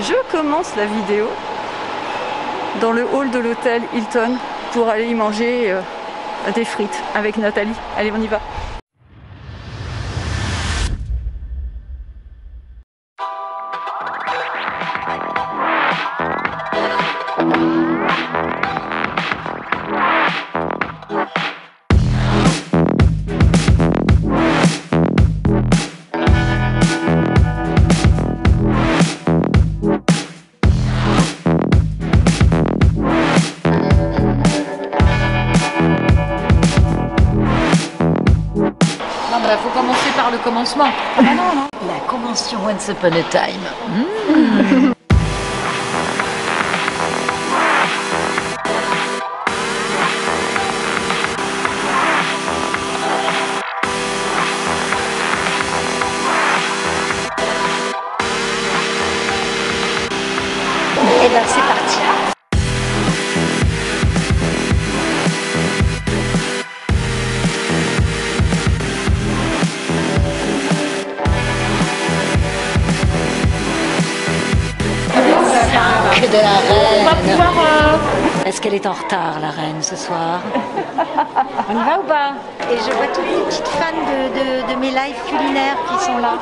Je commence la vidéo dans le hall de l'hôtel Hilton pour aller y manger des frites avec Nathalie. Allez, on y va. Il faut commencer par le commencement. Ah non. La convention Once Upon a Time. Et bien c'est parti. De la reine. On va pouvoir... Est-ce qu'elle est en retard, la reine, ce soir? On y va ou pas? Et je vois toutes les petites fans de mes lives culinaires qui sont là.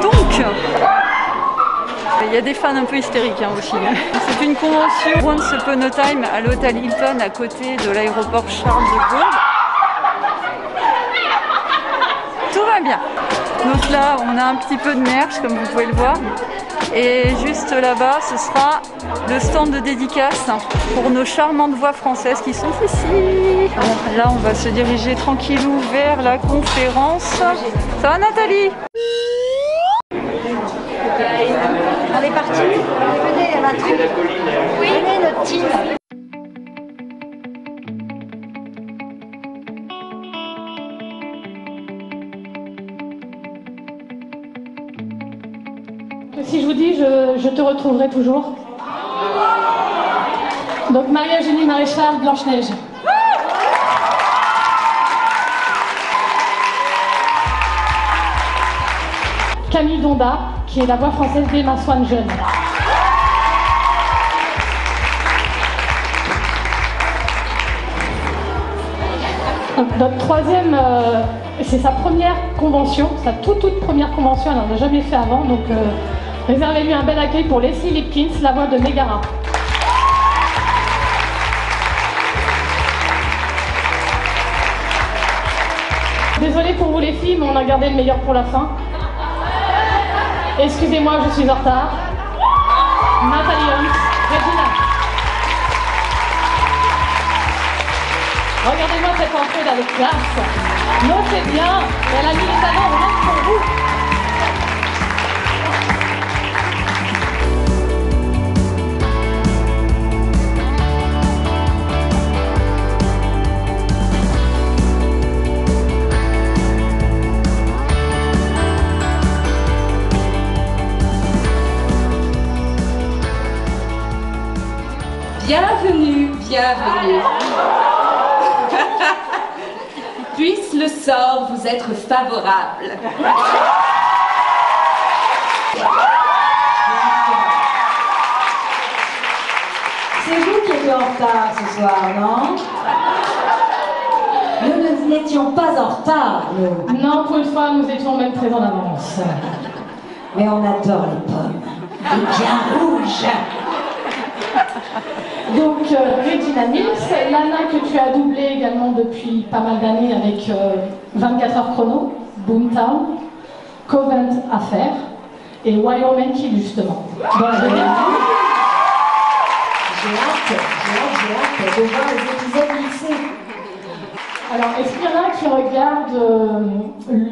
Donc, il y a des fans un peu hystériques aussi. C'est une convention Once Upon a Time à l'hôtel Hilton à côté de l'aéroport Charles de Gaulle. Tout va bien. Donc là, on a un petit peu de merch, comme vous pouvez le voir. Et juste là-bas, ce sera le stand de dédicace pour nos charmantes voix françaises qui sont ici. Bon, là, on va se diriger tranquillou vers la conférence. Ça va, Nathalie? On est parti. Venez, la troupe. Venez, notre team. Si je vous dis, je te retrouverai toujours. Donc Marie-Eugénie Maréchal, Blanche-Neige. Camille Donda, qui est la voix française d'Emma Swan jeune. Notre troisième, c'est sa première convention, sa toute première convention, elle n'en a jamais fait avant, donc réservez-lui un bel accueil pour Leslie Lipkins, la voix de Megara. Désolée pour vous les filles, mais on a gardé le meilleur pour la fin. Excusez-moi, je suis en retard. Nathalie Hunt, Regina. Regardez-moi cette entrée avec classe. Notez bien, elle a mis les talents rien que pour vous. Bienvenue, bienvenue. Puisse le sort vous être favorable. C'est vous qui êtes en retard ce soir, non? Nous n'étions pas en retard, nous. Non, pour une fois, nous étions même très en avance. Mais on adore les pommes. Et bien rouges. Donc, Regina Mills, Lana que tu as doublé également depuis pas mal d'années avec 24 heures chrono, Boomtown, Covent Affair et Wyoming Kill justement. Bon, j'ai hâte de voir les épisodes lycée. Alors, est-ce qu'il y en a qui regardent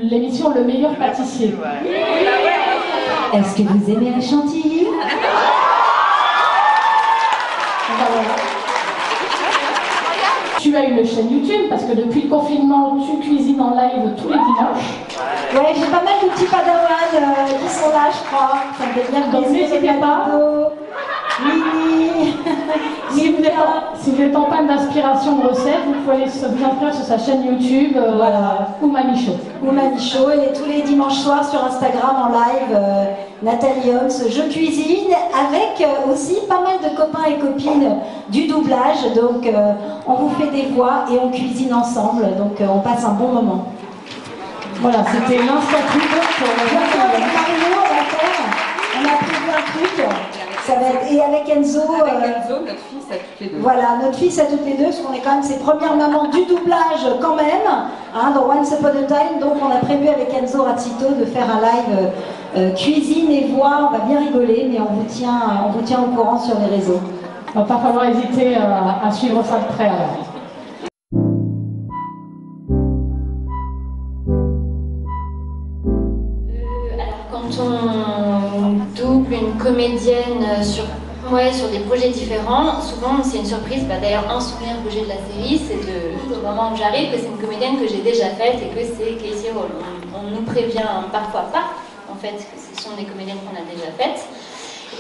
l'émission Le Meilleur Pâtissier? Est-ce que vous aimez la chantilly? Voilà. Tu as une chaîne YouTube parce que depuis le confinement, tu cuisines en live tous les dimanches. Ouais, j'ai pas mal de petits padawans qui sont là, je crois. Ça me fait bien Donc n'hésitez pas. Mini, Si vous êtes en panne d'inspiration de recettes, vous pouvez aller vous inscrire sur sa chaîne YouTube, Voilà. Ouma Michaud. Ouma Michaud, et tous les dimanches soirs sur Instagram en live, Nathalie Hox, je cuisine avec aussi pas mal de copains et copines du doublage. Donc on vous fait des voix et on cuisine ensemble, donc on passe un bon moment. Voilà, c'était l'instant pub pour Avec Mario, on va faire, on a prévu un truc, ça va être, et avec Enzo. Avec Enzo, notre fils à toutes les deux. Voilà, notre fils à toutes les deux, parce qu'on est quand même ses premières mamans du doublage quand même, hein, dans Once Upon a Time. Donc on a prévu avec Enzo Razzito de faire un live cuisine et voix. On va bien rigoler, mais on vous tient au courant sur les réseaux. Il ne va pas falloir hésiter à suivre ça de près alors. Quand on double une comédienne sur des projets différents, souvent c'est une surprise. D'ailleurs, un souvenir que j'ai de la série, c'est au moment où j'arrive, que c'est une comédienne que j'ai déjà faite et que c'est Casey Hall. On nous prévient parfois pas, en fait, que ce sont des comédiennes qu'on a déjà faites.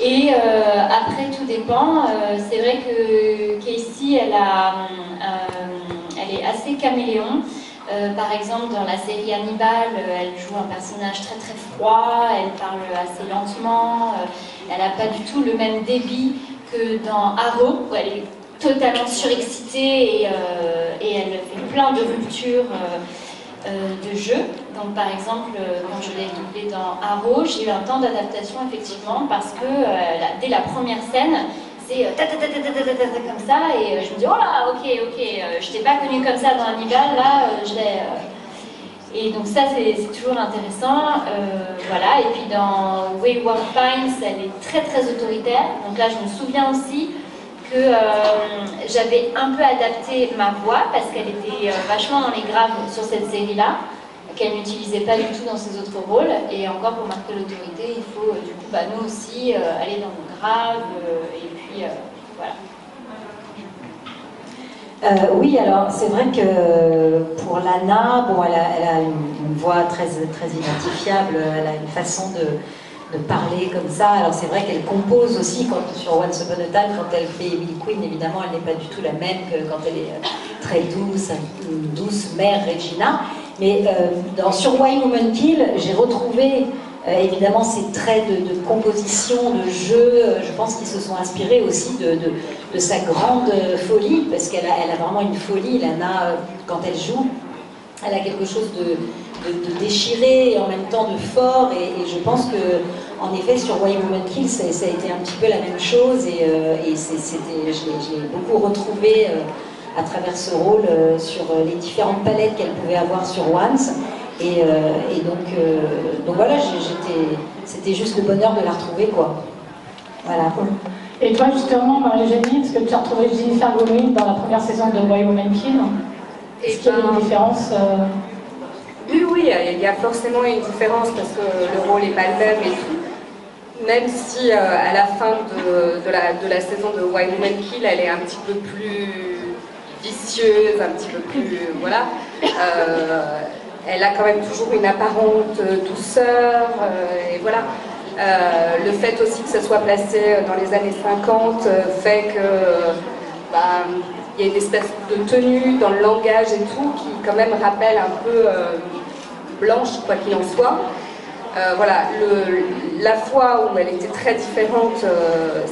Et après, tout dépend. C'est vrai que Casey, elle est assez caméléon. Par exemple, dans la série Hannibal, elle joue un personnage très très froid, elle parle assez lentement, elle n'a pas du tout le même débit que dans Arrow, où elle est totalement surexcitée et elle fait plein de ruptures de jeu. Donc par exemple, quand je l'ai doublée dans Arrow, j'ai eu un temps d'adaptation effectivement parce que dès la première scène, c'est comme ça et je me dis oh là ok je t'ai pas connue comme ça dans Hannibal, là je l'ai et donc ça c'est toujours intéressant, voilà. Et puis dans Wayward Pines, elle est très très autoritaire, donc là je me souviens aussi que j'avais un peu adapté ma voix parce qu'elle était vachement dans les graves sur cette série là, qu'elle n'utilisait pas du tout dans ses autres rôles, et encore pour marquer l'autorité il faut du coup nous aussi aller dans le grave et puis voilà. Oui, alors c'est vrai que pour Lana, bon, elle a une voix très, très identifiable, elle a une façon de parler comme ça. Alors c'est vrai qu'elle compose aussi sur Once Upon a Time, quand elle fait Emily Queen, évidemment elle n'est pas du tout la même que quand elle est très douce, une douce mère Regina. Mais sur Why Women Kill, j'ai retrouvé évidemment ces traits de composition, de jeu. Je pense qu'ils se sont inspirés aussi de sa grande folie, parce qu'elle a vraiment une folie, Lana, quand elle joue. Elle a quelque chose de déchiré et en même temps de fort, et je pense que en effet sur Why Women Kill ça a été un petit peu la même chose, et je l'ai beaucoup retrouvé à travers ce rôle sur les différentes palettes qu'elle pouvait avoir sur Once, et donc voilà, c'était juste le bonheur de la retrouver, quoi. Voilà. Et toi justement, Marie-Génie, est-ce que tu as retrouvé Jennifer Gomez dans la première saison de Why Women Kill? Est-ce qu'il y a une différence Oui, il y a forcément une différence parce que le rôle n'est pas le même et tout. Même si à la fin de la saison de Why Women Kill, elle est un petit peu plus vicieuse, un petit peu plus... voilà. Elle a quand même toujours une apparente douceur, et voilà. Le fait aussi que ce soit placé dans les années 50 fait que... il y a une espèce de tenue dans le langage et tout qui quand même rappelle un peu Blanche, quoi qu'il en soit. Voilà, la fois où elle était très différente,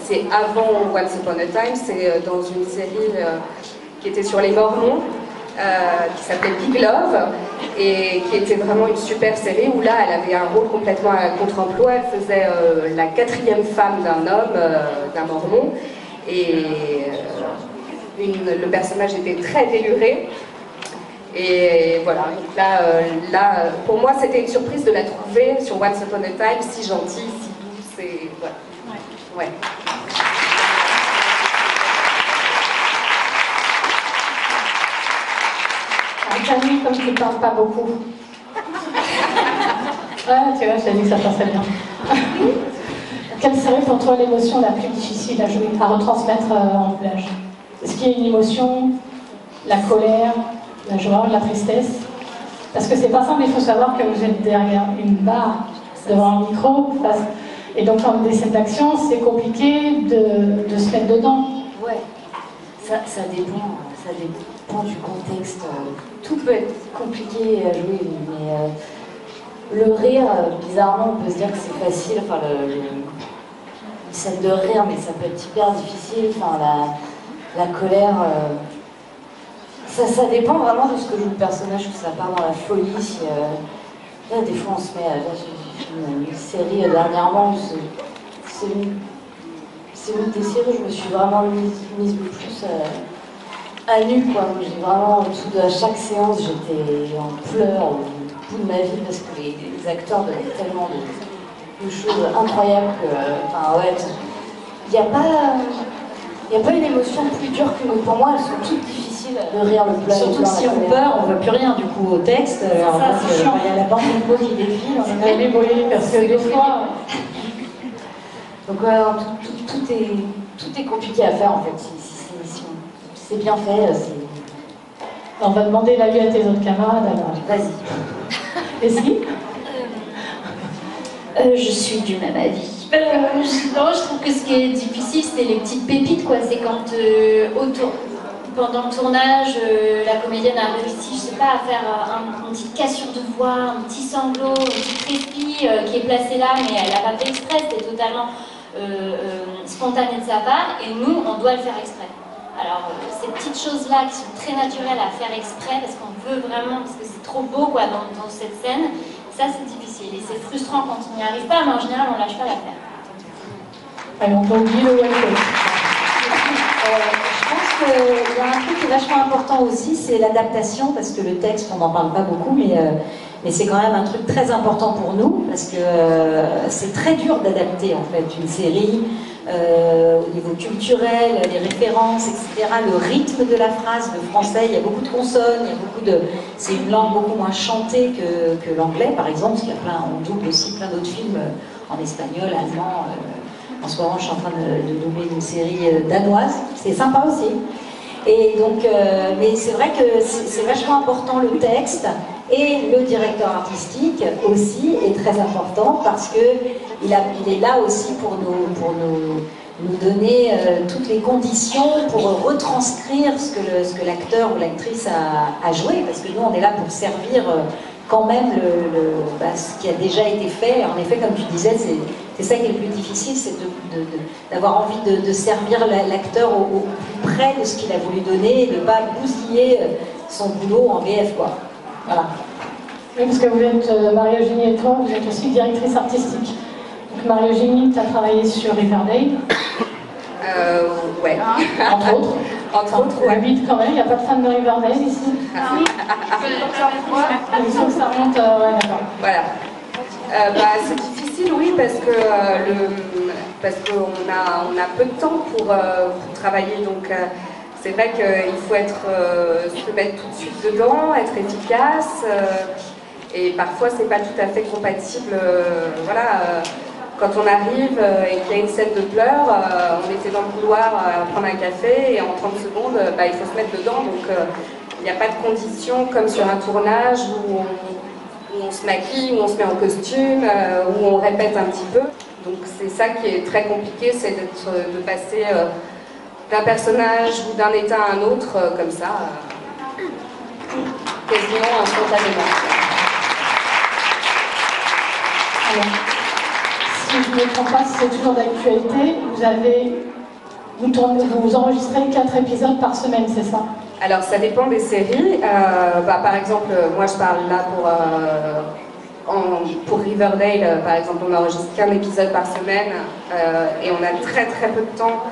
c'est avant Once Upon a Time, c'est dans une série qui était sur les Mormons, qui s'appelait Big Love, et qui était vraiment une super série où là elle avait un rôle complètement à contre-emploi. Elle faisait la 4e femme d'un homme, d'un Mormon, et le personnage était très déluré. Et voilà, donc là pour moi c'était une surprise de la trouver sur Once Upon a Time, si gentille, si douce, et voilà. Ouais. Camille, comme tu ne parles pas beaucoup. Ouais, tu vois, je t'ai dit que ça passait bien. Quelle serait pour toi l'émotion la plus difficile à jouer, à retransmettre en doublage? Est-ce qu'il y a une émotion, la colère, la joie, la tristesse? Parce que c'est pas simple, il faut savoir que vous êtes derrière une barre, devant un micro, et donc dans des scènes d'action, c'est compliqué de se mettre dedans. Ouais. Ça dépend du contexte. Tout peut être compliqué à jouer, mais le rire, bizarrement, on peut se dire que c'est facile. Enfin, une scène de rire, mais ça peut être hyper difficile. Enfin, la colère, ça dépend vraiment de ce que joue le personnage, que ça part dans la folie. Si, là, des fois, on se met. Là, j'ai fait une série dernièrement où c'est une des séries où je me suis vraiment mise le plus à nu, quoi. J'ai vraiment, à chaque séance, j'étais en pleurs au bout de ma vie parce que les acteurs donnaient tellement de choses incroyables que, enfin, ouais, il n'y a pas une émotion plus dure que nous. Pour moi, elles sont toutes difficiles de rire, le pleur. Surtout que si on peur, on ne voit plus rien du coup au texte. Alors, c'est chiant. Il y a la bande de qui défile, on est même ébrouillé parce que des fois. Donc, tout est compliqué à faire en fait. Si c'est bien fait, On va demander l'avis à tes autres camarades alors. Vas-y. Et si Je suis du même avis. Non, je trouve que ce qui est difficile, c'est les petites pépites, quoi. C'est quand pendant le tournage, la comédienne a réussi, je sais pas, à faire une petite cassure de voix, un petit sanglot, une petite répit qui est placée là, mais elle n'a pas fait exprès, c'était totalement spontané de sa part, et nous, on doit le faire exprès. Alors, ces petites choses-là qui sont très naturelles à faire exprès, parce qu'on veut vraiment, parce que c'est trop beau, quoi, dans cette scène, ça c'est difficile, et c'est frustrant quand on n'y arrive pas, mais en général, on lâche pas l'affaire. Allez, on peut oublier le one-shot. Je pense qu'il y a un truc qui est vachement important aussi, c'est l'adaptation, parce que le texte, on n'en parle pas beaucoup, mais c'est quand même un truc très important pour nous, parce que c'est très dur d'adapter en fait une série au niveau culturel, les références, etc. Le rythme de la phrase, le français, il y a beaucoup de consonnes, il y a beaucoup de... C'est une langue beaucoup moins chantée que l'anglais, par exemple, parce qu'il y a on double aussi plein d'autres films en espagnol, allemand. En ce moment, je suis en train de doubler une série danoise, c'est sympa aussi. Et donc, mais c'est vrai que c'est vachement important le texte, et le directeur artistique aussi est très important parce qu'il est là aussi pour nous donner toutes les conditions pour retranscrire ce que l'acteur ou l'actrice a joué, parce que nous on est là pour servir quand même ce qui a déjà été fait. En effet, comme tu disais, c'est ça qui est le plus difficile, c'est d'avoir envie de servir l'acteur au plus près de ce qu'il a voulu donner et de ne pas bousiller son boulot en VF, quoi. Voilà. Oui, parce que vous êtes, Marie-Eugénie et toi, vous êtes aussi directrice artistique. Donc Marie-Eugénie, tu as travaillé sur Riverdale. Ouais. Entre autres. Entre autres, ouais. 8 quand même, il n'y a pas de fan de Riverdale ici. Oui. Il faut que ça remonte, ouais, d'accord. Voilà. C'est difficile, oui, parce qu'on a peu de temps pour travailler, donc c'est vrai qu'il faut se mettre tout de suite dedans, être efficace, et parfois c'est pas tout à fait compatible. Quand on arrive et qu'il y a une scène de pleurs, on était dans le couloir à prendre un café et en 30 secondes, il faut se mettre dedans, donc il n'y a pas de conditions comme sur un tournage où on se maquille, où on se met en costume, où on répète un petit peu. Donc c'est ça qui est très compliqué, c'est de passer d'un personnage ou d'un état à un autre comme ça, quasiment spontanément. Alors, si je ne me trompe pas, si c'est toujours d'actualité, vous enregistrez 4 épisodes par semaine, c'est ça? Alors ça dépend des séries. Par exemple, moi je parle là pour Riverdale, par exemple, on n'enregistre qu'un épisode par semaine et on a très très peu de temps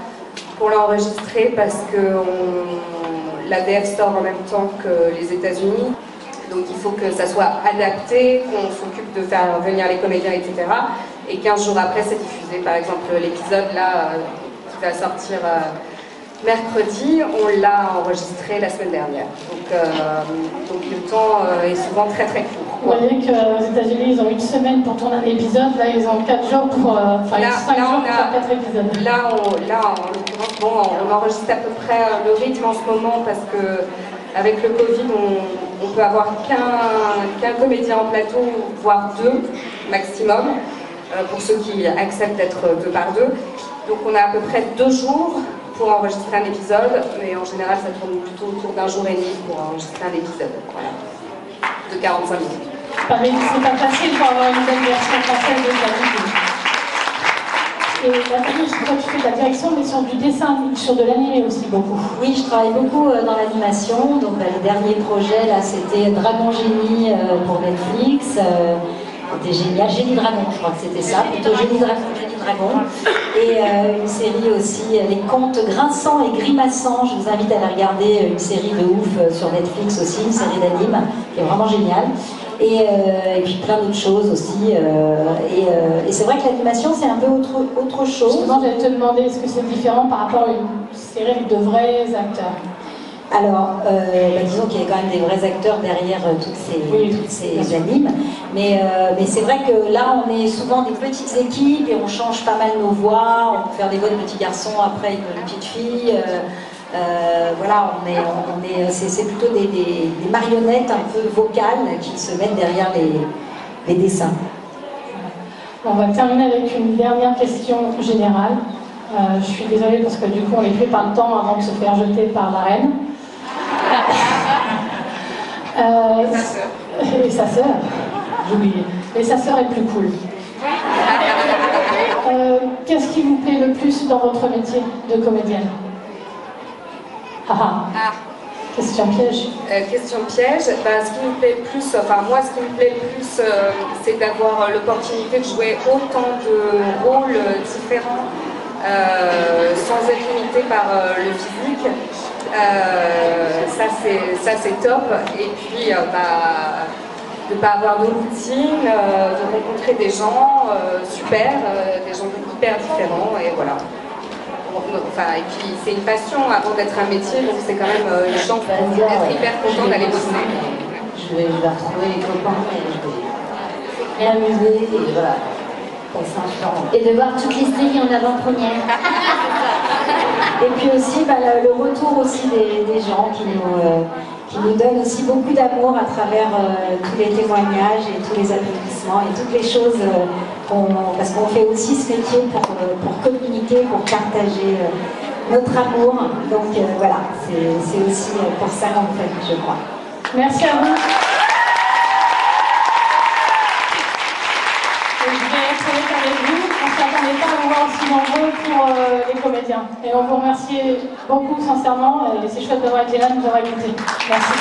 pour l'enregistrer parce que l'ADF sort en même temps que les États-Unis. Donc il faut que ça soit adapté, qu'on s'occupe de faire venir les comédiens, etc. Et 15 jours après, c'est diffusé. Par exemple, l'épisode là qui va sortir mercredi, on l'a enregistré la semaine dernière. Donc le temps est souvent très très court. Vous voyez qu'aux États-Unis, ils ont 1 semaine pour tourner un épisode, là ils ont 4 jours pour. 5 jours pour faire 4 épisodes. Là, en l'occurrence, on enregistre à peu près le rythme en ce moment parce que avec le Covid, on peut avoir qu'un comédien en plateau, voire 2 maximum, pour ceux qui acceptent d'être 2 par 2. Donc on a à peu près 2 jours pour enregistrer un épisode, mais en général ça tourne plutôt autour d'un jour et demi pour enregistrer un épisode, voilà, de 45 minutes. Pareil, c'est pas facile pour avoir une belle version française de ta vidéo. Et Nathalie, je crois que tu fais de la direction, mais sur du dessin, sur de l'animé aussi beaucoup. Oui, je travaille beaucoup dans l'animation. Donc le dernier projet là, c'était Dragon Génie pour Netflix. C'était génial, Génie Dragon, je crois que c'était ça, plutôt Génie Dragon. Et une série aussi, Les Contes Grinçants et Grimaçants. Je vous invite à aller regarder une série de ouf sur Netflix aussi, une série d'anime qui est vraiment géniale. Et puis plein d'autres choses aussi. Et c'est vrai que l'animation, c'est un peu autre chose. Justement, j'allais te demander, est-ce que c'est différent par rapport à une série avec de vrais acteurs? Alors, disons qu'il y a quand même des vrais acteurs derrière toutes ces animes. Mais c'est vrai que là, on est souvent des petites équipes et on change pas mal nos voix. On peut faire des voix de petits garçons, après une petite fille. Voilà, c'est plutôt des marionnettes un peu vocales qui se mettent derrière les dessins. On va terminer avec une dernière question générale. Je suis désolée parce que du coup on est pris par le temps avant de se faire jeter par la reine. Sa sœur. Et sa sœur, j'ai oublié. Et sa sœur est plus cool. Qu'est-ce qui vous plaît le plus dans votre métier de comédienne? Question piège. Question piège, ce qui me plaît le plus, moi ce qui me plaît le plus, c'est d'avoir l'opportunité de jouer autant de rôles différents sans être limité par le physique. Ça c'est top. Et puis de ne pas avoir de routine, de rencontrer des gens super, des gens hyper différents, et voilà. Et puis c'est une passion avant d'être un métier, donc c'est quand même les gens qui vont être hyper contents d'aller bosser. Je vais retrouver les copains et je vais m'amuser et voilà. Et de voir toutes les séries en avant-première. Et puis aussi le retour aussi des gens qui nous donnent aussi beaucoup d'amour à travers tous les témoignages et tous les applaudissements et toutes les choses parce qu'on fait aussi ce métier pour communiquer, pour partager notre amour. Donc voilà, c'est aussi pour ça qu'on le fait, je crois. Merci à vous. Je vais être honnête avec vous, on ne s'attendait pas à vous voir aussi nombreux pour les comédiens. Et on vous remercie beaucoup sincèrement, et c'est chouette d'avoir été là, de nous avoir écoutés. Merci.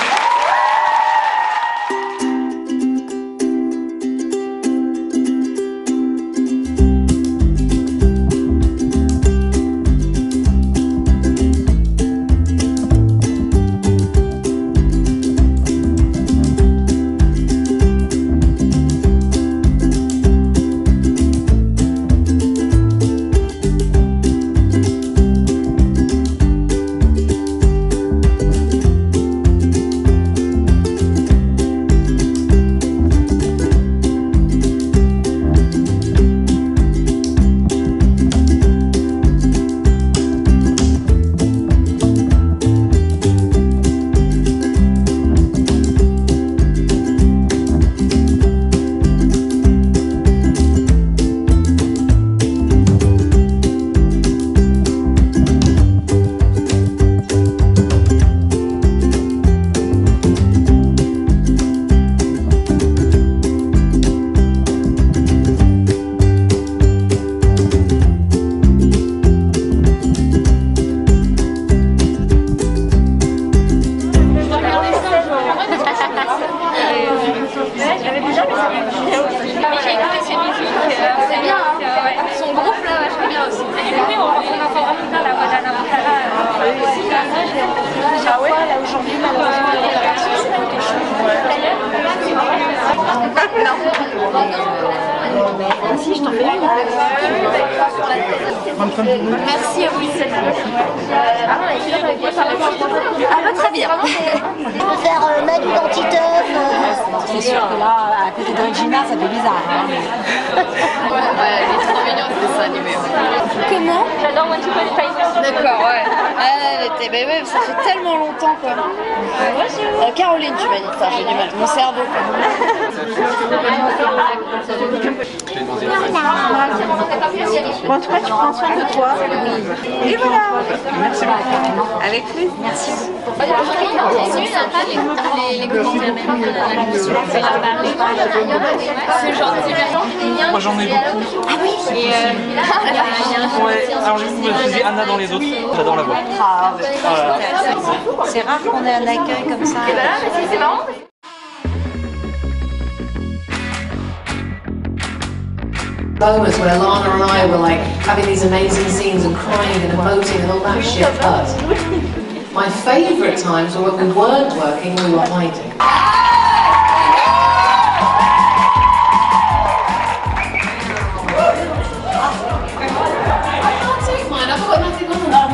Si, je t'en fais une. Merci à vous. Ah bah très bien. Faire mettre une antiteuf. C'est sûr que là, à côté de Regina, ça fait bizarre. Hein. Ouais, il est trop mignon ce dessin animé. Comment? J'adore Once Upon a Time. D'accord, ouais. Elle était, mais ouais, ça fait tellement longtemps quoi. Caroline, tu m'as dit, putain, j'ai du mal. Mon cerveau quoi. Bon, en tout cas, tu prends soin de toi. Et voilà. Merci beaucoup. Avec plaisir. Merci. C'est genre divertissant. Moi j'en ai beaucoup. Ah oui. Ouais, alors je me faisais Anna dans les autres. J'adore la voix. Ah, c'est rare qu'on ait un accueil comme ça. Et ben là, c'est marrant. Moments where Lana and I were like having these amazing scenes and crying and emoting and all that shit, but my favourite times were when we weren't working, we were hiding. I can't take mine, I've got nothing on them.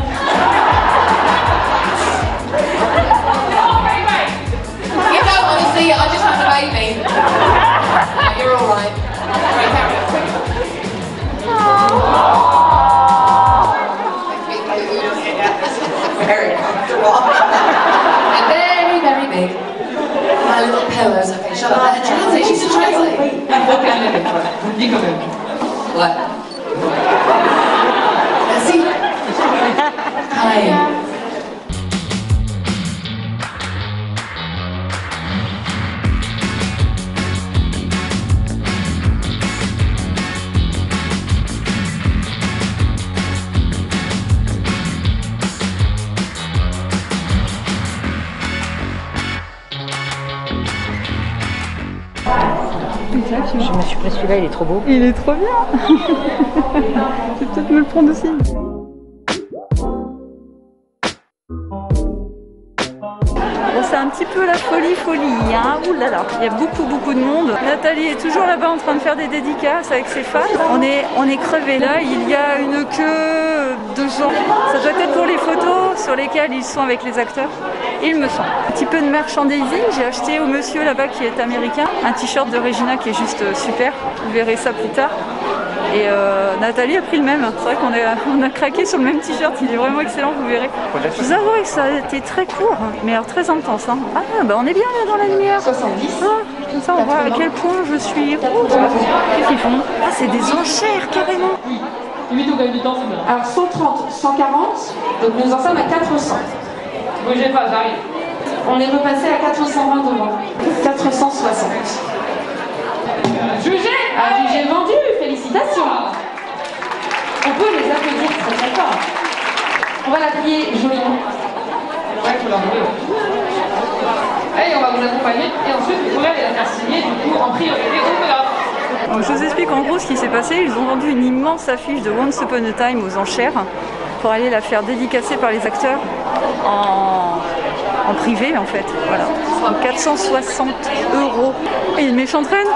You don't want to see it, I just had a baby. No, you're alright. Right, carry on. Very comfortable. And very, very big. My little pillows. Okay, shut up. Translate. She should translate. Dis quand même. What? Merci. Hi. Je me suis pris celui-là, il est trop beau. Il est trop bien. Je vais peut-être me le prendre aussi. Bon, c'est un petit peu la folie, hein. Ouh là là, il y a beaucoup de monde. Nathalie est toujours là-bas en train de faire des dédicaces avec ses fans. On est crevés. Là, il y a une queue de gens. Ça doit être pour les photos sur lesquelles ils sont avec les acteurs. Il me semble. Un petit peu de merchandising. J'ai acheté au monsieur là-bas qui est américain un t-shirt de Regina qui est juste super. Vous verrez ça plus tard. Et Nathalie a pris le même. C'est vrai qu'on a craqué sur le même t-shirt. Il est vraiment excellent, vous verrez. Je vous avoue que ça a été très court, mais alors très intense. Hein. Ah bah on est bien là dans la lumière. 70. Ah, comme ça on voit à quel point je suis rouge. Qu'est-ce qu'ils font? Ah, c'est des enchères carrément. Alors 130, 140, donc nous en sommes à 400. Bougez pas, j'arrive. On est repassé à 420 devant. 460. Jugé Jugé vendu, félicitations. On peut les applaudir très très fort. On va la plier joliment. Allez, on va vous accompagner et ensuite vous pourrez aller la faire signer du coup en priorité au Pédard. Donc, je vous explique en gros ce qui s'est passé. Ils ont vendu une immense affiche de Once Upon a Time aux enchères pour aller la faire dédicacer par les acteurs en privé en fait. Voilà. Donc 460 €. Et une méchante reine.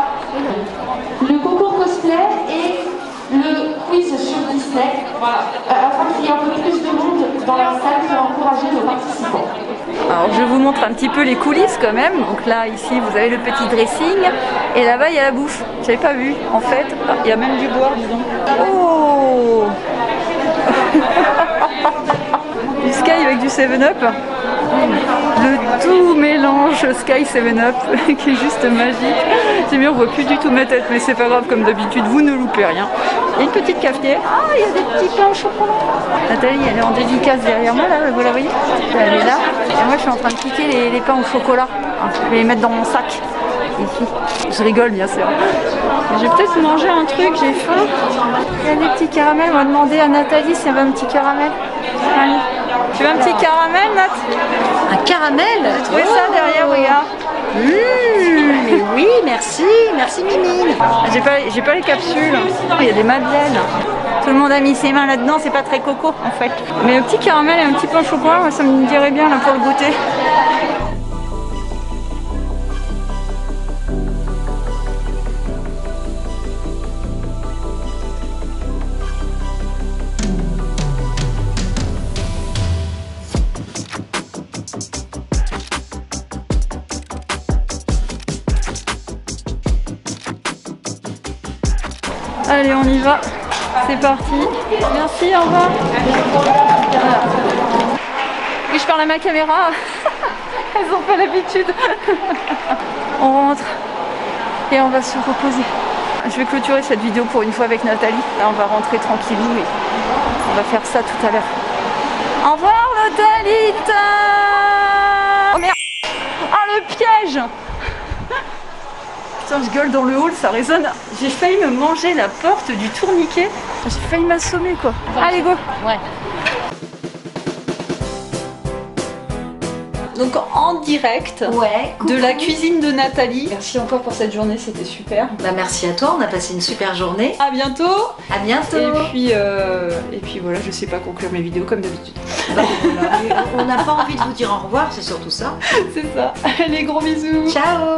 Le concours cosplay et le quiz sur Disney. Voilà. Afin qu'il y ait un peu plus de monde dans la salle pour encourager nos participants. Alors je vous montre un petit peu les coulisses quand même. Donc là ici vous avez le petit dressing et là-bas il y a la bouffe. J'avais pas vu en fait. Ah, il y a même du boire disons. Oh du Sky avec du 7-Up. Le tout mélange Sky 7-Up qui est juste magique. C'est mieux, on voit plus du tout ma tête, mais c'est pas grave, comme d'habitude, vous ne loupez rien. Il y a une petite cafetière. Ah, il y a des petits pains au chocolat. Nathalie, elle est en dédicace derrière moi, là, vous la voyez? Elle est là. Et moi, je suis en train de piquer les pains au chocolat. Je vais les mettre dans mon sac. Ici. Je rigole, bien sûr. Je vais peut-être manger un truc, j'ai faim. Il y a des petits caramels. On va demander à Nathalie si elle veut un petit caramel. Allez. Tu veux un petit caramel, Nat? Un caramel? Trouvez ça derrière, regarde. Mais oui, merci Mimine. J'ai pas les capsules. Oh, il y a des madeleines. Tout le monde a mis ses mains là-dedans, c'est pas très coco en fait. Mais un petit caramel et un petit pain au chocolat, moi, ça me dirait bien là pour le goûter. Allez, on y va. C'est parti. Merci, au revoir. Voilà. Oui, je parle à ma caméra. Elles n'ont pas l'habitude. On rentre et on va se reposer. Je vais clôturer cette vidéo pour une fois avec Nathalie. Là, on va rentrer tranquillou et on va faire ça tout à l'heure. Au revoir, Nathalie. Oh merde. Ah, le piège. Putain, je gueule dans le hall, ça résonne. J'ai failli me manger la porte du tourniquet. J'ai failli m'assommer, quoi. Allez, go. Ouais. Donc en direct Ouais, de la cuisine de Nathalie. Merci encore pour cette journée, c'était super. Bah merci à toi, on a passé une super journée. À bientôt. À bientôt. Et puis voilà, je sais pas conclure mes vidéos comme d'habitude. Bah, voilà. On n'a pas envie de vous dire au revoir, c'est surtout ça. C'est ça. Allez, gros bisous. Ciao.